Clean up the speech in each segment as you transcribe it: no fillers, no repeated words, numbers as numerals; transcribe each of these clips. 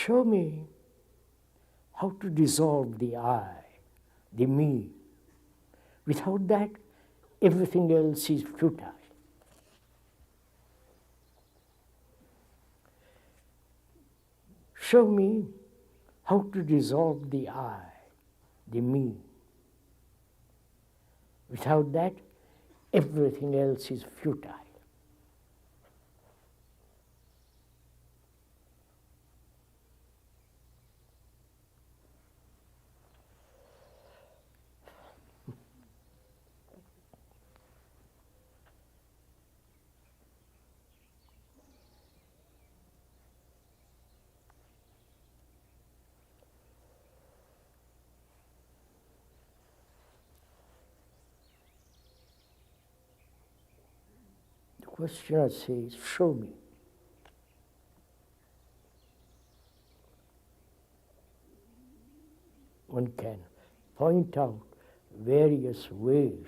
Show me how to dissolve the I, the me. Without that, everything else is futile. Show me how to dissolve the I, the me. Without that, everything else is futile. The questioner says, show me. One can point out various ways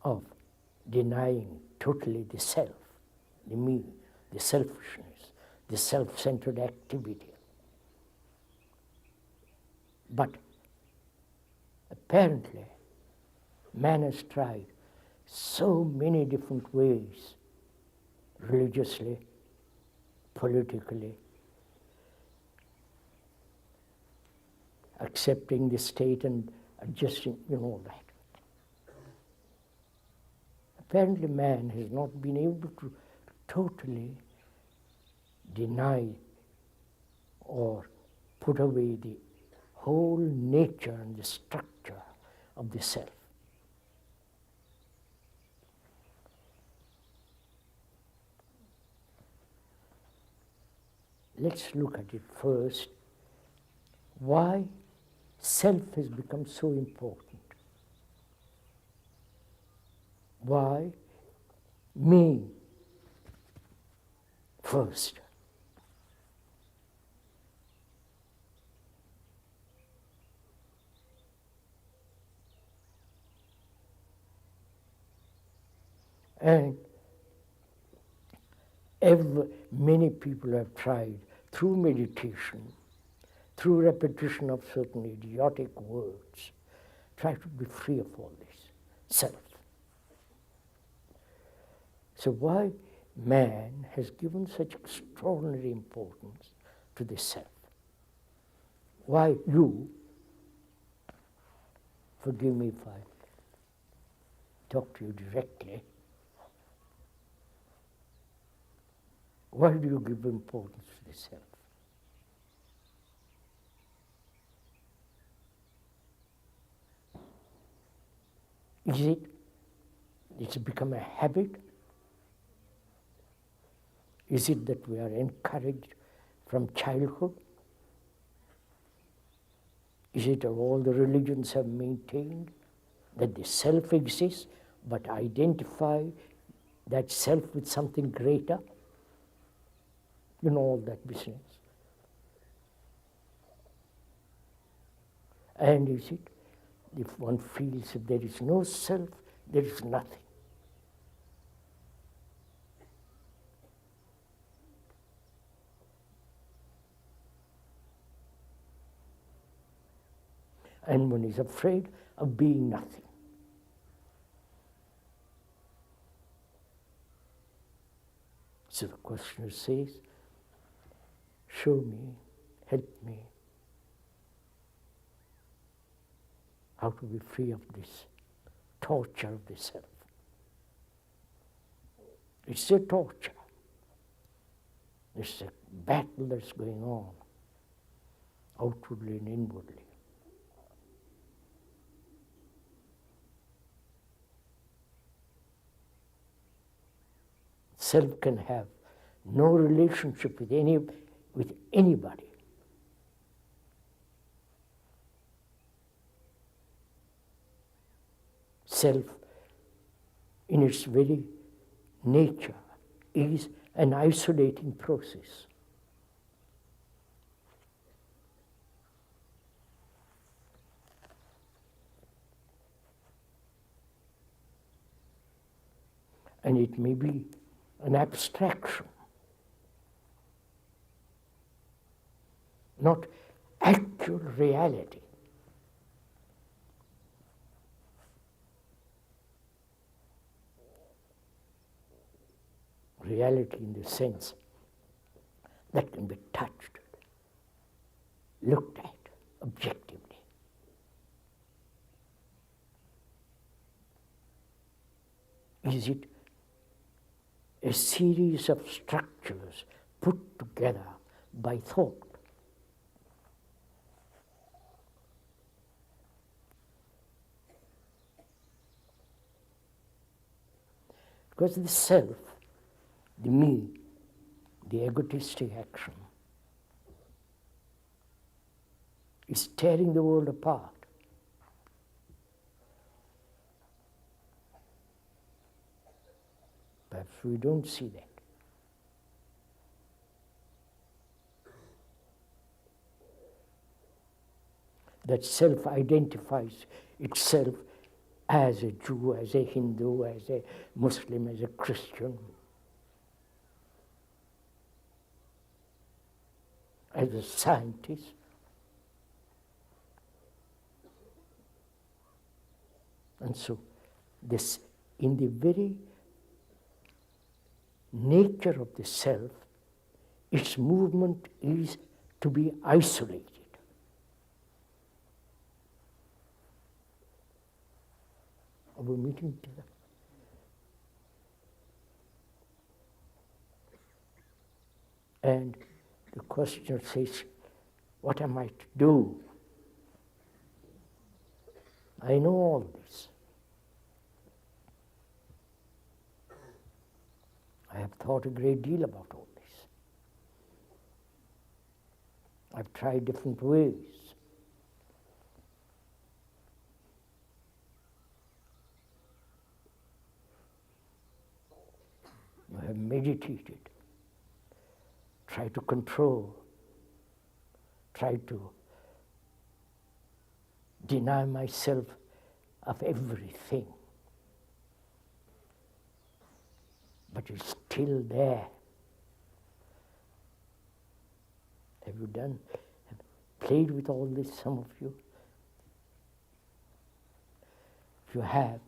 of denying totally the self, the me, the selfishness, the self-centered activity. But apparently, man has tried so many different ways, religiously, politically, accepting the state and adjusting, all that. Apparently man has not been able to totally deny or put away the whole nature and the structure of the self. Let's look at it first. Why self has become so important? Why me first? And many people have tried through meditation, through repetition of certain idiotic words, try to be free of all this self. So why man has given such extraordinary importance to the self? Why you, forgive me if I talk to you directly, why do you give importance to the self? Is it's become a habit? Is it that we are encouraged from childhood? Is it that all the religions have maintained that the self exists, but identify that self with something greater? All that business. And is it, if one feels that there is no self, there is nothing. And one is afraid of being nothing. So the questioner says, show me, help me, how to be free of this torture of the self. It's a torture. It's a battle that's going on, outwardly and inwardly. Self can have no relationship with anybody. Self, in its very nature, is an isolating process. And it may be an abstraction. not actual reality. Reality in the sense that can be touched, looked at objectively. Is it a series of structures put together by thought? Because the self, the me, the egotistic action, is tearing the world apart. Perhaps we don't see that. That self identifies itself as a Jew, as a Hindu, as a Muslim, as a Christian, as a scientist. And so, this, in the very nature of the self, its movement is to be isolated. Are we meeting together? And the question says, what am I to do? I know all this. I have thought a great deal about all this. I've tried different ways. I have meditated, tried to control, tried to deny myself of everything. But it's still there. Have you played with all this, some of you? If you have,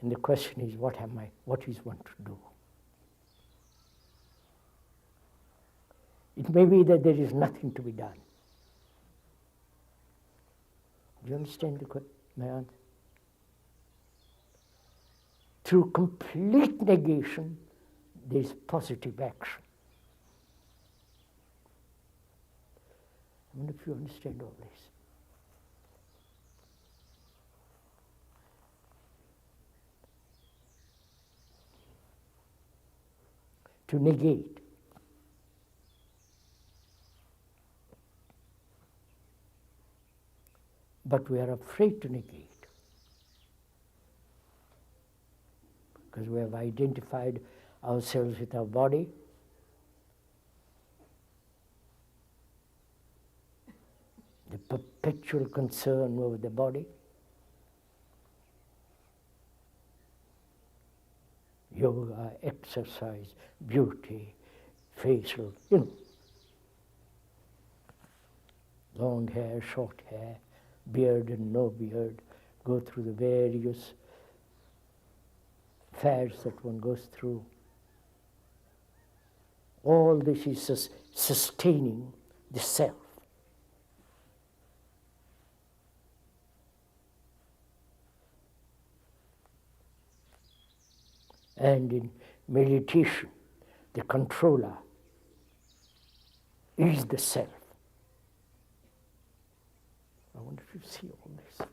then the question is, what is one to do? It may be that there is nothing to be done. Do you understand my answer? Through complete negation, there is positive action. I wonder if you understand all this. To negate. But we are afraid to negate because we have identified ourselves with our body. The perpetual concern over the body. Yoga, exercise, beauty, facial, long hair, short hair, beard and no beard, go through the various fads that one goes through. All this is sustaining the self. And in meditation, the controller is the self. I wonder if you see all this.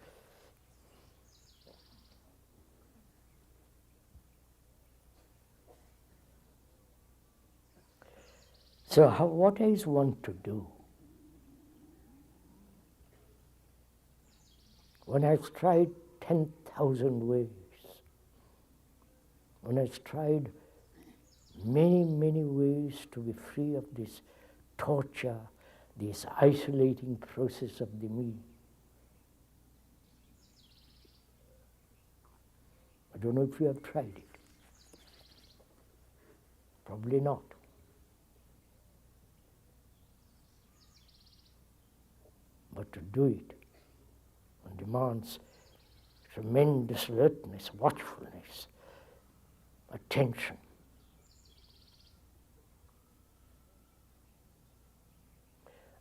So what is one to do? One has tried 10,000 ways. One has tried many, many ways to be free of this torture, this isolating process of the me. I don't know if you have tried it. Probably not. but to do it demands tremendous alertness, watchfulness, attention.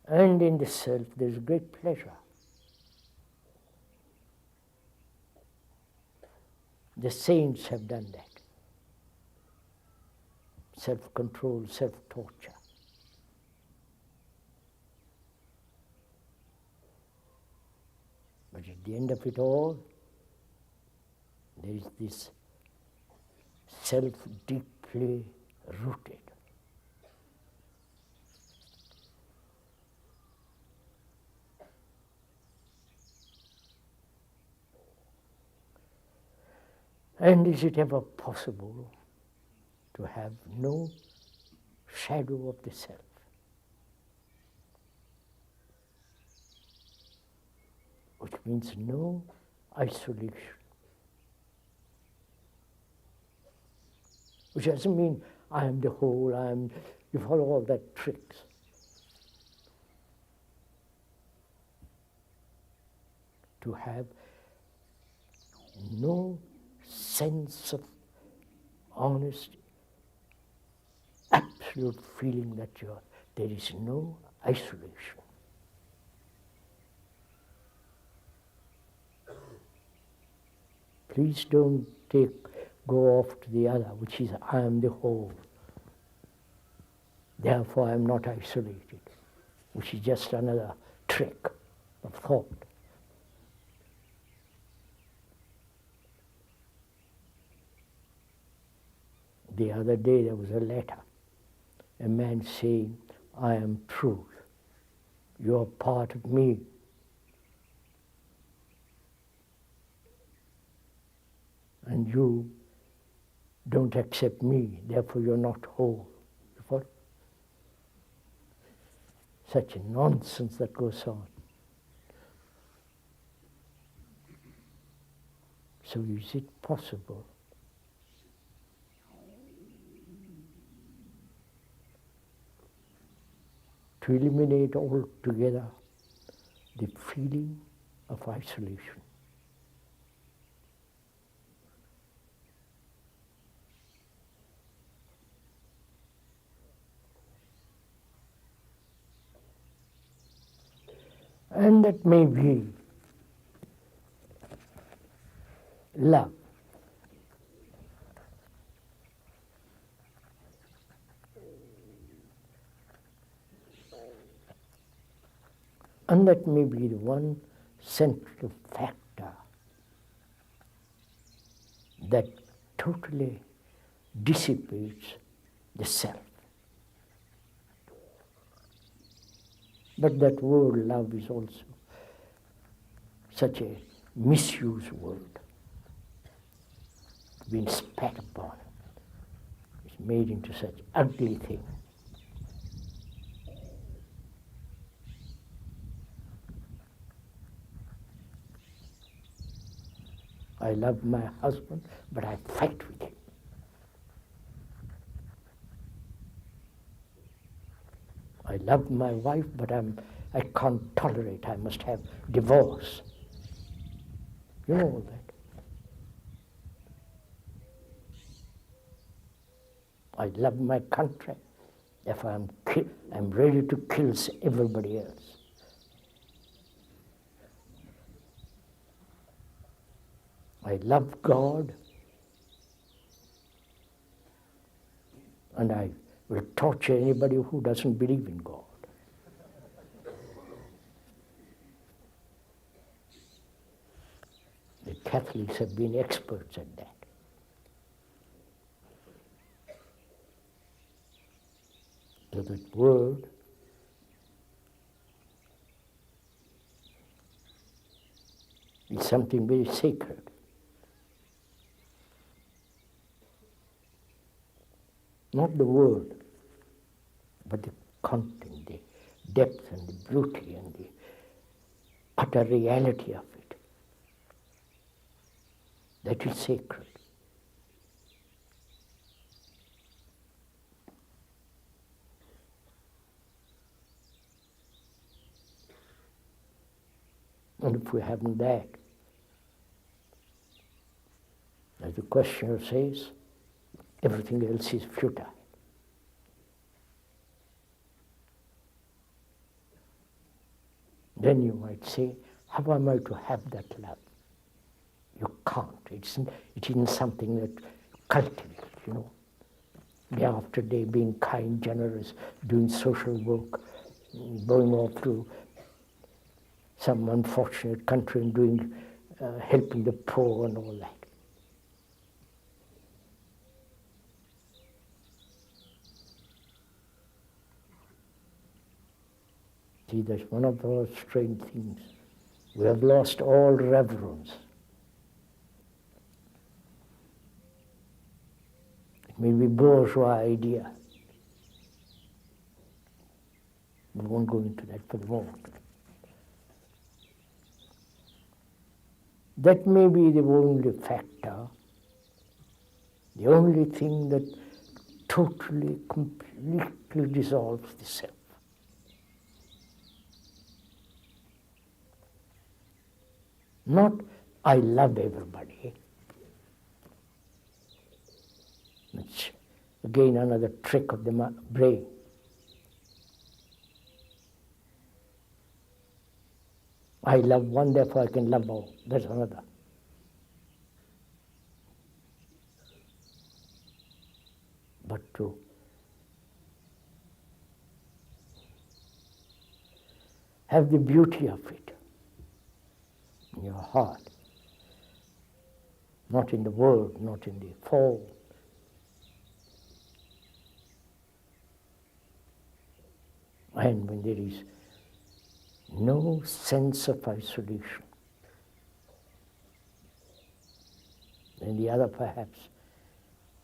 And in the self there is great pleasure. The saints have done that. Self-control, self-torture. But at the end of it all, there is this self deeply rooted. And is it ever possible to have no shadow of the self? Which means no isolation. Which doesn't mean I am the whole, you follow all that tricks. To have no sense of honest, absolute feeling that there is no isolation. Please don't go off to the other, which is I am the whole. Therefore I am not isolated, which is just another trick of thought. The other day there was a letter, a man saying, I am truth, you are part of me. And you don't accept me, therefore you're not whole. You follow? Such a nonsense that goes on. So is it possible to eliminate altogether the feeling of isolation? And that may be love. And that may be the one central factor that totally dissipates the self. But that word love is also such a misused word, being spat upon. It's made into such ugly thing. I love my husband, but I fight with him. I love my wife, but I can't tolerate, I must have divorce. You know all that. I love my country, therefore I'm ready to kill everybody else. I love God, and I will torture anybody who doesn't believe in God. The Catholics have been experts at that. So that word is something very sacred. Not the word, but the content, the depth and the beauty and the utter reality of it. That is sacred. And if we haven't that, as the questioner says, everything else is futile. Then you might say, how am I to have that love? You can't. It isn't something that cultivates, you know. Day after day being kind, generous, doing social work, going off to some unfortunate country and doing, helping the poor and all that. See, that's one of those strange things. We have lost all reverence. It may be bourgeois idea. We won't go into that for the moment. That may be the only factor, the only thing that totally, completely dissolves the self. Not, I love everybody. It's again another trick of the brain. I love one, therefore I can love all. That's another. But to have the beauty of it in your heart, not in the world, not in the form. And when there is no sense of isolation, then the other perhaps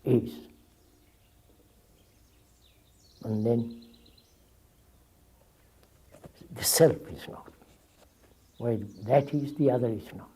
is. And then the self is not. While that is, the other is not.